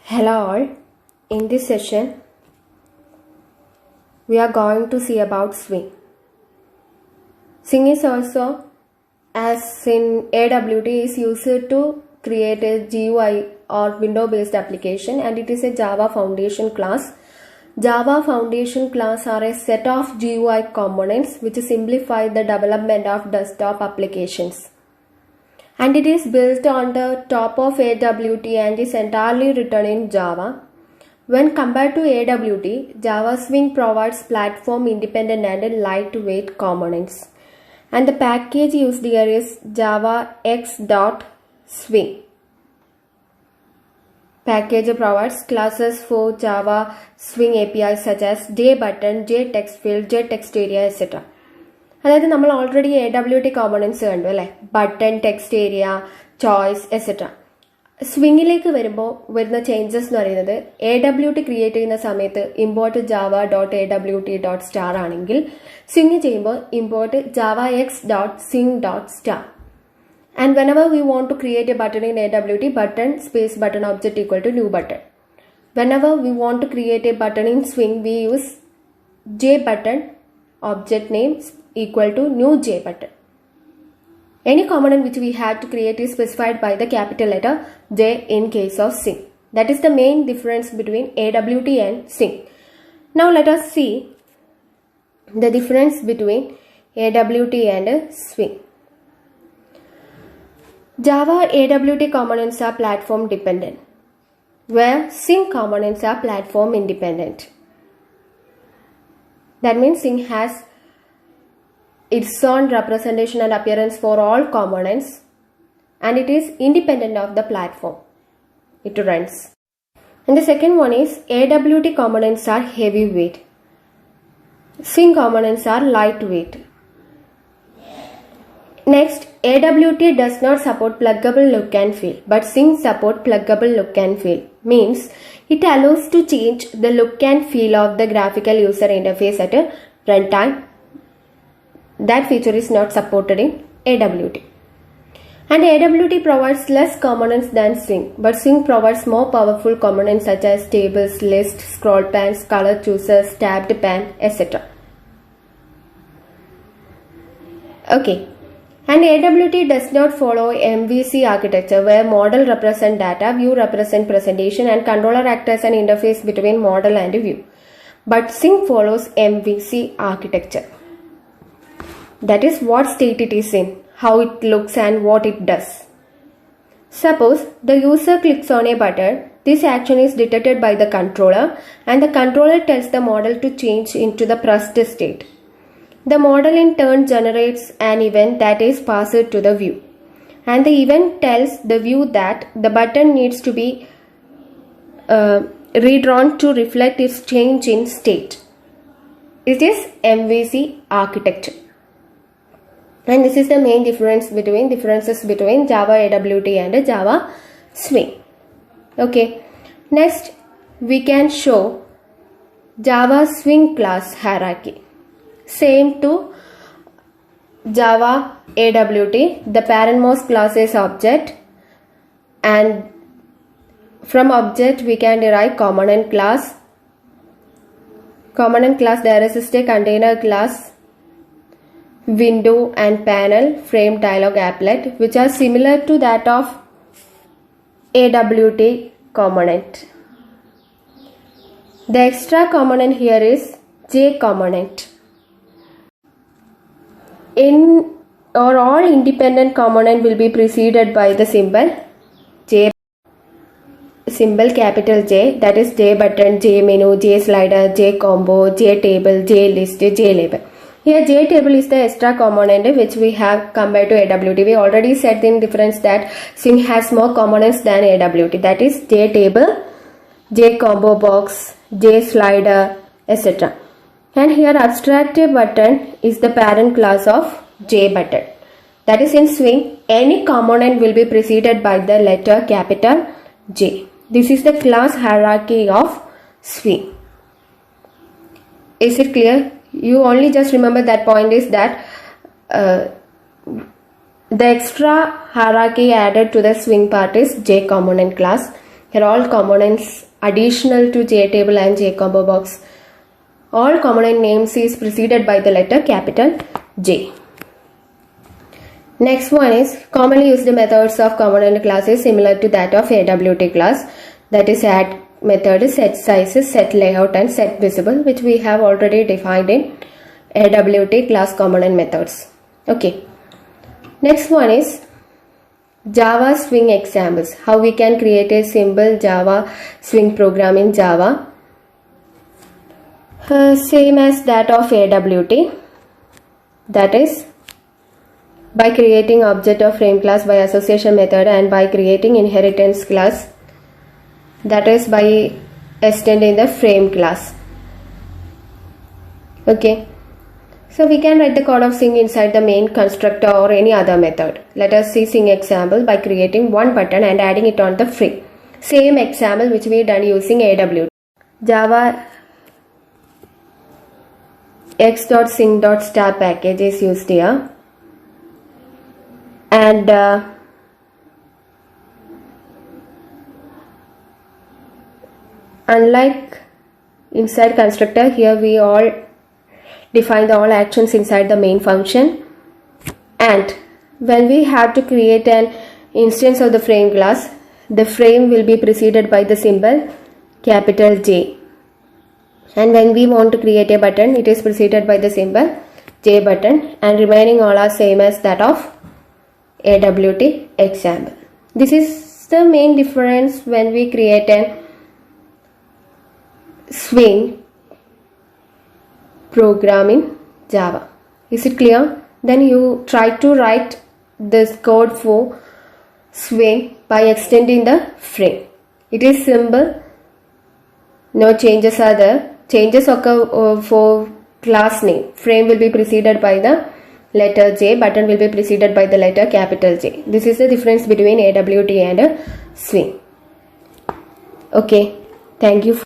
Hello all, in this session we are going to see about Swing. Swing is also, as in AWT, is used to create a GUI or window based application, and it is a Java Foundation class. Java Foundation class are a set of GUI components which simplify the development of desktop applications. And it is built on the top of AWT and is entirely written in Java. When compared to AWT, Java Swing provides platform independent and lightweight components. And the package used here is javax.swing. Package provides classes for Java Swing APIs such as JButton, JTextField, JTextArea, etc. അതായത് നമ്മൾ already AWT components കണ്ടു അല്ലേ, button, text area, choice etcetera. സ്വിങ്ങിലേക്ക് വരുന്ന changes എന്ന് പറയുന്നത് AWT create ചെയ്യുന്ന സമയത്ത് ഇമ്പോർട്ട് java.awt.star ആണെങ്കിൽ സ്വിങ് ചെയ്യുമ്പോൾ import javax.swing.star. And whenever we want to create a button in AWT, button space button object equal to new button. Whenever we want to create a button in Swing, we use JButton object name equal to new JButton. Any component which we have to create is specified by the capital letter J in case of Swing. That is the main difference between AWT and Swing. Now let us see the difference between AWT and Swing. Java AWT components are platform dependent, where Swing components are platform independent. That means Swing has its own representation and appearance for all components, and it is independent of the platform it runs. And the second one is AWT components are heavyweight. Swing components are lightweight. Next, AWT does not support pluggable look and feel, but Swing support pluggable look and feel. Means it allows to change the look and feel of the graphical user interface at a runtime. That feature is not supported in AWT. And AWT provides less components than Swing, but Swing provides more powerful components such as tables, lists, scroll pans, color choosers, tabbed pan, etc. Okay. And AWT does not follow MVC architecture, where model represent data, view represent presentation, and controller act as an interface between model and view. But Swing follows MVC architecture. That is what state it is in, how it looks and what it does. Suppose the user clicks on a button, this action is detected by the controller and the controller tells the model to change into the pressed state. The model in turn generates an event that is passed to the view, and the event tells the view that the button needs to be redrawn to reflect its change in state. It is MVC architecture. And this is the main differences between Java AWT and Java Swing. Okay. Next, we can show Java Swing class hierarchy. Same to Java AWT, the parentmost class is object, and from object we can derive component class. Component class there is a container class, window and panel, frame, dialog, applet, which are similar to that of AWT component. The extra component here is J component. All independent component will be preceded by the symbol J, symbol capital J, that is JButton, JMenu, JSlider, JCombo, JTable, JList, JLabel. Here JTable is the extra component which we have compared to AWT. We already said in difference that Swing has more components than AWT, that is JTable, JCombo box, JSlider, etc. And here abstract button is the parent class of JButton. That is in Swing, any component will be preceded by the letter capital J. This is the class hierarchy of Swing. Is it clear? You only just remember that point is that the extra hierarchy added to the Swing part is J component class, Here all components additional to JTable and JCombo box. All component names is preceded by the letter capital J. Next one is commonly used methods of component classes similar to that of AWT class, that is add method, set sizes, set layout and set visible, which we have already defined in AWT class component methods. Okay. Next one is Java swing examples. How we can create a simple Java swing program in Java. Same as that of AWT. That is by creating object of frame class by association method and by creating inheritance class, that is by extending the frame class. Okay, so we can write the code of swing inside the main constructor or any other method. Let us see swing example by creating one button and adding it on the frame. Same example which we done using AWT. Java x.swing.star package is used here. And unlike inside constructor, here we all define all actions inside the main function, and when we have to create an instance of the frame class, the frame will be preceded by the symbol capital J, and when we want to create a button, it is preceded by the symbol J button, and remaining all are same as that of AWT example. This is the main difference when we create a swing program in Java. Is it clear? Then you try to write this code for swing by extending the frame. It is simple. No changes are there. Changes occur for class name. Frame will be preceded by the letter J, button will be preceded by the letter capital J. This is the difference between AWT and swing. Okay, thank you.